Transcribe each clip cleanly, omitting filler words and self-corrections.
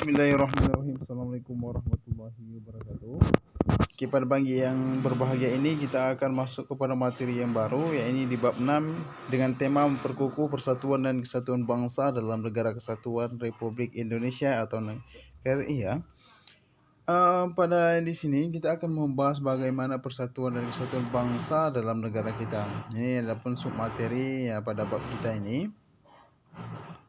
Bismillahirrahmanirrahim. Assalamualaikum warahmatullahi wabarakatuh. Kepada pagi yang berbahagia ini kita akan masuk kepada materi yang baru, yaitu di bab 6 dengan tema memperkukuh persatuan dan kesatuan bangsa dalam Negara Kesatuan Republik Indonesia atau NKRI ya. Pada di sini kita akan membahas bagaimana persatuan dan kesatuan bangsa dalam negara kita. Ini adalah submateri ya pada bab kita ini.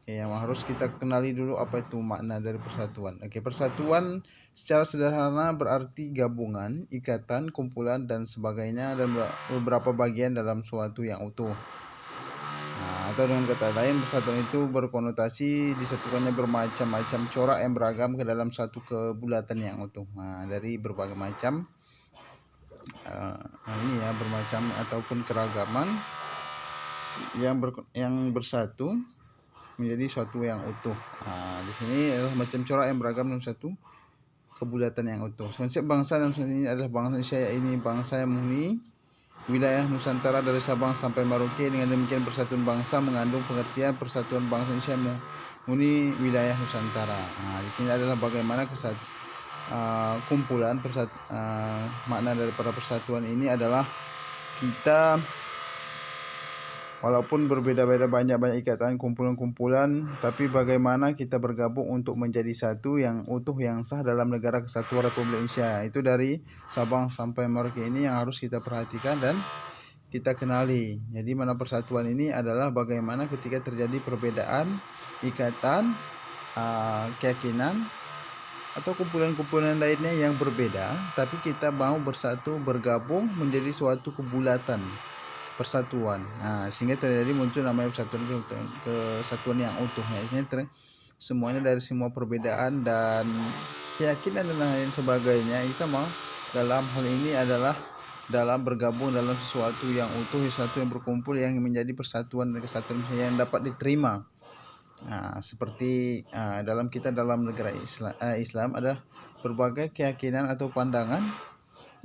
Yang harus kita kenali dulu apa itu makna dari persatuan. Persatuan secara sederhana berarti gabungan, ikatan, kumpulan dan sebagainya dan beberapa bagian dalam suatu yang utuh. Atau dengan kata lain, persatuan itu berkonotasi disatukannya bermacam-macam corak yang beragam ke dalam satu kebulatan yang utuh. Dari berbagai macam bermacam ataupun keragaman yang bersatu menjadi suatu yang utuh. Di sini adalah macam corak yang beragam dalam satu kebulatan yang utuh. Konsep bangsa dalam ini adalah bangsa Indonesia, ini bangsa yang menghuni wilayah Nusantara dari Sabang sampai Merauke. Dengan demikian persatuan bangsa mengandung pengertian persatuan bangsa Indonesia yang menghuni wilayah Nusantara. Di sini adalah bagaimana kumpulan makna daripada persatuan ini adalah kita walaupun berbeda-beda banyak ikatan kumpulan-kumpulan, tapi bagaimana kita bergabung untuk menjadi satu yang utuh yang sah dalam Negara Kesatuan Republik Indonesia. Itu dari Sabang sampai Merauke ini yang harus kita perhatikan dan kita kenali. Jadi mana persatuan ini adalah bagaimana ketika terjadi perbedaan, ikatan, keyakinan atau kumpulan-kumpulan lainnya yang berbeda, tapi kita mau bersatu bergabung menjadi suatu kebulatan persatuan. Sehingga terjadi muncul namanya kesatuan yang utuh ya. Semuanya dari semua perbedaan dan keyakinan dan lain sebagainya, kita mau dalam hal ini adalah dalam bergabung dalam sesuatu yang utuh, sesuatu yang berkumpul yang menjadi persatuan dan kesatuan yang dapat diterima. Seperti dalam negara Islam ada berbagai keyakinan atau pandangan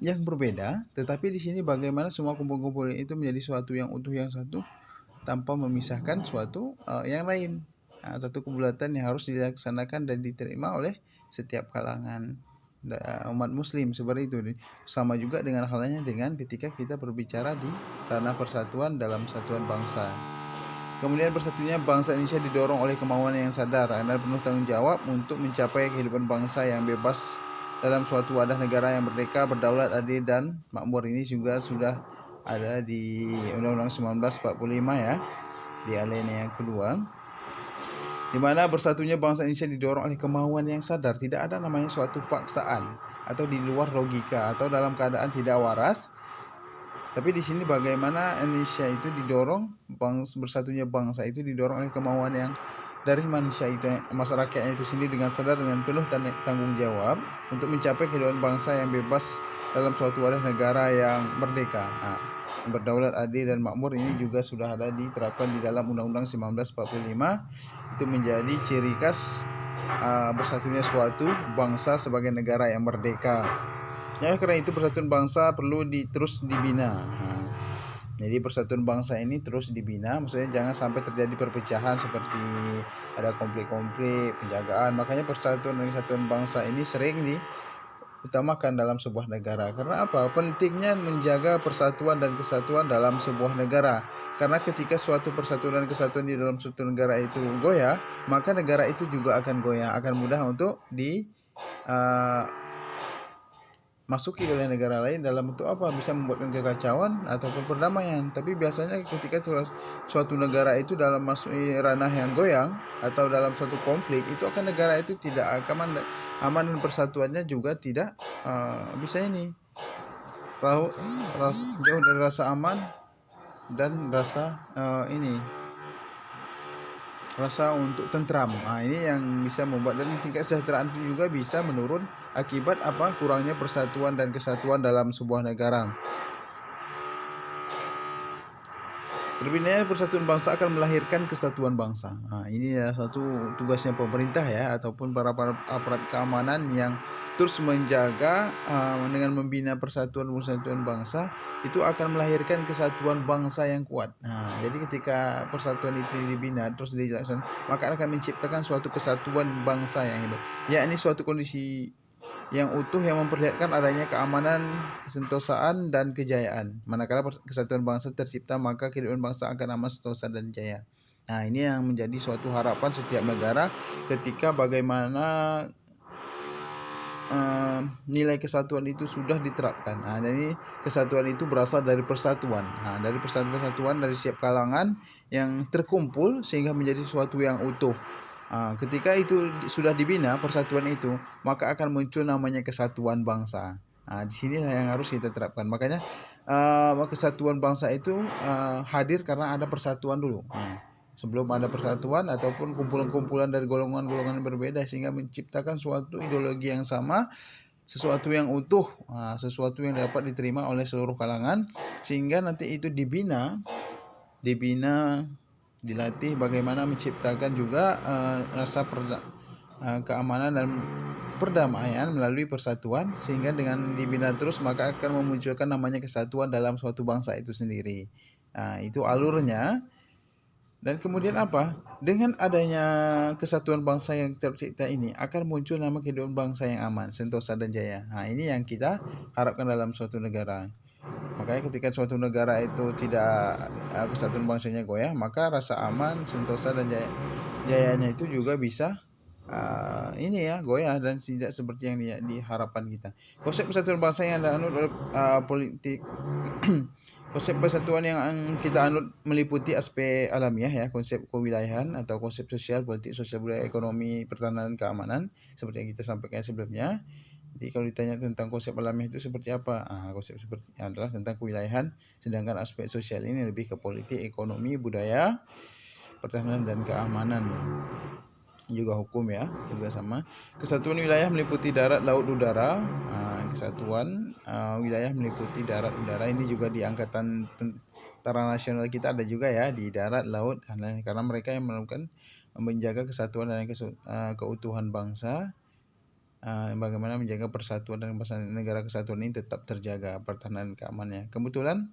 yang berbeda, tetapi di sini bagaimana semua kumpul-kumpul itu menjadi suatu yang utuh yang satu tanpa memisahkan suatu yang lain. Satu kebulatan yang harus dilaksanakan dan diterima oleh setiap kalangan umat muslim seperti itu. Sama juga dengan halnya dengan ketika kita berbicara di ranah persatuan dalam satuan bangsa. Kemudian bersatunya bangsa Indonesia didorong oleh kemauan yang sadar dan penuh tanggung jawab untuk mencapai kehidupan bangsa yang bebas dalam suatu wadah negara yang merdeka, berdaulat, adil dan makmur. Ini juga sudah ada di Undang-Undang 1945 ya, di alinea yang kedua, di mana bersatunya bangsa Indonesia didorong oleh kemauan yang sadar. Tidak ada namanya suatu paksaan atau di luar logika atau dalam keadaan tidak waras. Tapi di sini bagaimana Indonesia itu didorong, bersatunya bangsa itu didorong oleh kemauan yang dari manusia itu, masyarakatnya itu sendiri dengan sadar dengan penuh tanggung jawab untuk mencapai kehidupan bangsa yang bebas dalam suatu wadah negara yang merdeka, berdaulat, adil dan makmur. Ini juga sudah ada diterapkan di dalam Undang-Undang 1945. Itu menjadi ciri khas bersatunya suatu bangsa sebagai negara yang merdeka. Karena itu persatuan bangsa perlu terus dibina. Jadi persatuan bangsa ini terus dibina, maksudnya jangan sampai terjadi perpecahan seperti ada konflik-konflik, penjagaan. Makanya persatuan dan kesatuan bangsa ini sering diutamakan dalam sebuah negara. Karena apa? Pentingnya menjaga persatuan dan kesatuan dalam sebuah negara. Karena ketika suatu persatuan dan kesatuan di dalam suatu negara itu goyah, maka negara itu juga akan goyah, akan mudah untuk masuki oleh negara lain dalam bentuk apa? Bisa membuatkan kekacauan ataupun perdamaian. Tapi biasanya ketika suatu negara itu dalam masuk ranah yang goyang atau dalam suatu konflik, itu akan negara itu tidak aman dan persatuannya juga tidak bisa jauh dari rasa aman dan rasa untuk tentram. Ini yang bisa membuat dan tingkat kesejahteraan itu juga bisa menurun akibat kurangnya persatuan dan kesatuan dalam sebuah negara. Terbinanya persatuan bangsa akan melahirkan kesatuan bangsa. Ini adalah satu tugasnya pemerintah ya, ataupun para aparat keamanan yang terus menjaga dengan membina persatuan bangsa, itu akan melahirkan kesatuan bangsa yang kuat. Nah, jadi ketika persatuan itu dibina terus dijelaskan, maka akan menciptakan suatu kesatuan bangsa yang hebat, yakni suatu kondisi yang utuh yang memperlihatkan adanya keamanan, kesentosaan, dan kejayaan. Manakala kesatuan bangsa tercipta, maka kehidupan bangsa akan aman, sentosa, dan jaya. Nah, ini yang menjadi suatu harapan setiap negara ketika bagaimana nilai kesatuan itu sudah diterapkan. Nah, jadi kesatuan itu berasal dari persatuan. Nah, dari persatuan dari setiap kalangan yang terkumpul sehingga menjadi sesuatu yang utuh. Ketika itu sudah dibina persatuan itu, maka akan muncul namanya kesatuan bangsa. Nah, di sinilah yang harus kita terapkan. Makanya kesatuan bangsa itu hadir karena ada persatuan dulu. Sebelum ada persatuan ataupun kumpulan-kumpulan dari golongan-golongan berbeda sehingga menciptakan suatu ideologi yang sama, sesuatu yang utuh, sesuatu yang dapat diterima oleh seluruh kalangan, sehingga nanti itu dibina, dilatih bagaimana menciptakan juga rasa keamanan dan perdamaian melalui persatuan, sehingga dengan dibina terus maka akan memunculkan namanya kesatuan dalam suatu bangsa itu sendiri. Itu alurnya. Dan kemudian apa? Dengan adanya kesatuan bangsa yang tercipta ini akan muncul nama kehidupan bangsa yang aman, sentosa, dan jaya. Nah, ini yang kita harapkan dalam suatu negara. Makanya ketika suatu negara itu tidak kesatuan bangsanya goyah, maka rasa aman, sentosa, dan jayanya itu juga bisa goyah dan tidak seperti yang diharapkan kita. Konsep persatuan bangsa yang dianut oleh politik konsep persatuan yang kita anut meliputi aspek alamiah, ya, konsep kewilayahan atau konsep sosial, politik, sosial, budaya, ekonomi, pertahanan, keamanan, seperti yang kita sampaikan sebelumnya. Jadi kalau ditanya tentang konsep alamiah itu seperti apa? Konsep seperti adalah tentang kewilayahan, sedangkan aspek sosial ini lebih ke politik, ekonomi, budaya, pertahanan, dan keamanan. Juga hukum, ya, juga sama. Kesatuan wilayah meliputi darat, laut, udara. Kesatuan wilayah meliputi darat, udara. Ini juga di angkatan tentara nasional kita ada juga, ya, di darat, laut, karena mereka yang melakukan menjaga kesatuan dan keutuhan bangsa. Bagaimana menjaga persatuan dan negara kesatuan ini tetap terjaga, pertahanan keamanannya. Kebetulan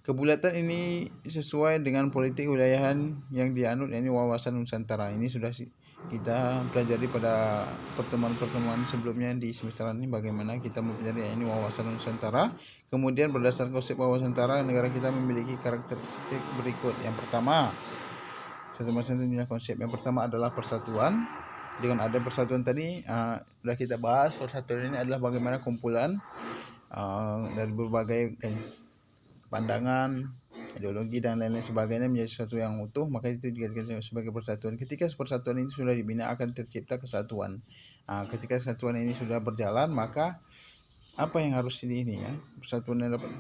kebulatan ini sesuai dengan politik wilayahan yang dianut, yakni wawasan Nusantara. Ini sudah kita pelajari pada pertemuan-pertemuan sebelumnya di semester ini, bagaimana kita mempelajari ini wawasan Nusantara. Kemudian berdasarkan konsep wawasan Nusantara, negara kita memiliki karakteristik berikut. Yang pertama, konsep yang pertama adalah persatuan. Dengan ada persatuan tadi sudah kita bahas, persatuan ini adalah bagaimana kumpulan dari berbagai pandangan, ideologi, dan lain-lain sebagainya menjadi sesuatu yang utuh, maka itu dijadikan sebagai persatuan. Ketika persatuan ini sudah dibina akan tercipta kesatuan. Ketika kesatuan ini sudah berjalan, maka apa yang harus ini, ya, persatuan yang dapat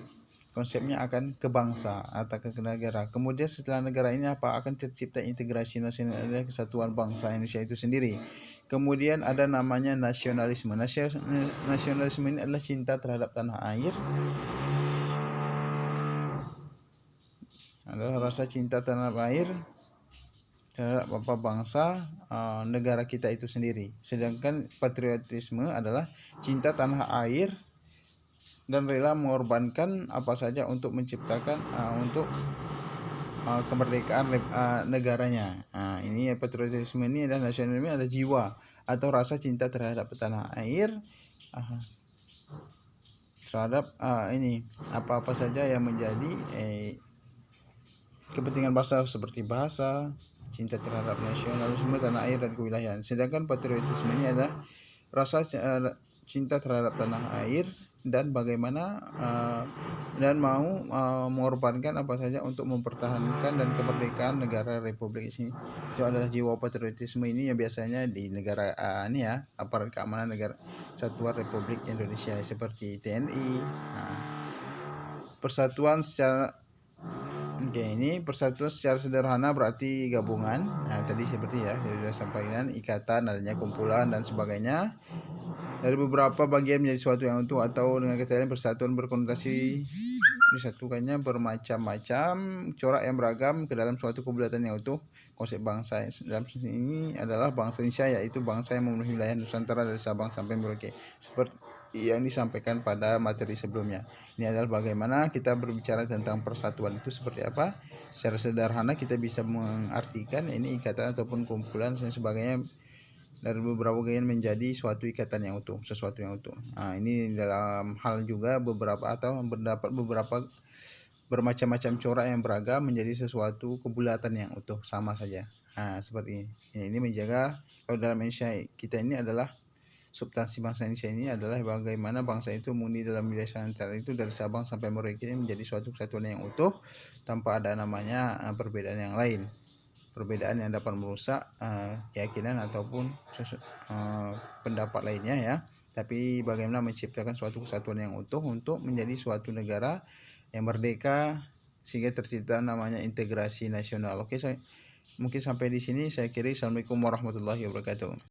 konsepnya akan ke bangsa atau ke negara. Kemudian setelah negara ini akan tercipta integrasi nasional, adalah kesatuan bangsa Indonesia itu sendiri. Kemudian ada namanya nasionalisme. Nasionalisme ini adalah cinta terhadap tanah air, adalah rasa cinta tanah air terhadap bangsa negara kita itu sendiri. Sedangkan patriotisme adalah cinta tanah air dan rela mengorbankan apa saja untuk menciptakan untuk kemerdekaan negaranya. Ini patriotisme ini adalah nasionalisme, ada jiwa atau rasa cinta terhadap tanah air, terhadap apa-apa saja yang menjadi kepentingan bangsa, seperti bahasa, cinta terhadap nasionalisme, tanah air, dan kewilayahan. Sedangkan patriotisme ini adalah rasa cinta terhadap tanah air dan bagaimana dan mau mengorbankan apa saja untuk mempertahankan dan kemerdekaan negara Republik ini. Itu adalah jiwa patriotisme ini yang biasanya di negara aparat keamanan negara Kesatuan Republik Indonesia seperti TNI. Persatuan secara sederhana berarti gabungan. Tadi seperti saya sudah sampaikan, ikatan, adanya kumpulan dan sebagainya dari beberapa bagian menjadi suatu yang utuh, atau dengan kata lain persatuan berkonotasi disatukannya bermacam-macam corak yang beragam ke dalam suatu kebulatan yang utuh konsep bangsa dalam ini adalah bangsa Indonesia, yaitu bangsa yang memenuhi wilayah Nusantara dari Sabang sampai Merauke, seperti yang disampaikan pada materi sebelumnya. Ini adalah bagaimana kita berbicara tentang persatuan itu seperti apa. Secara sederhana kita bisa mengartikan ini ikatan ataupun kumpulan dan sebagainya dari beberapa bagian menjadi suatu ikatan yang utuh, sesuatu yang utuh. Nah, ini dalam hal juga beberapa atau berdapat beberapa bermacam-macam corak yang beragam menjadi sesuatu kebulatan yang utuh, sama saja. Nah, seperti ini. Ini menjaga, kalau dalam Indonesia kita ini adalah substansi bangsa Indonesia ini adalah bagaimana bangsa itu murni dalam wilayah Nusantara itu dari Sabang sampai Merauke menjadi suatu kesatuan yang utuh tanpa ada namanya perbedaan yang lain. Perbedaan yang dapat merusak keyakinan ataupun pendapat lainnya ya. Tapi bagaimana menciptakan suatu kesatuan yang utuh untuk menjadi suatu negara yang merdeka sehingga tercipta namanya integrasi nasional. Oke, mungkin sampai di sini saya kira. Assalamualaikum warahmatullahi wabarakatuh.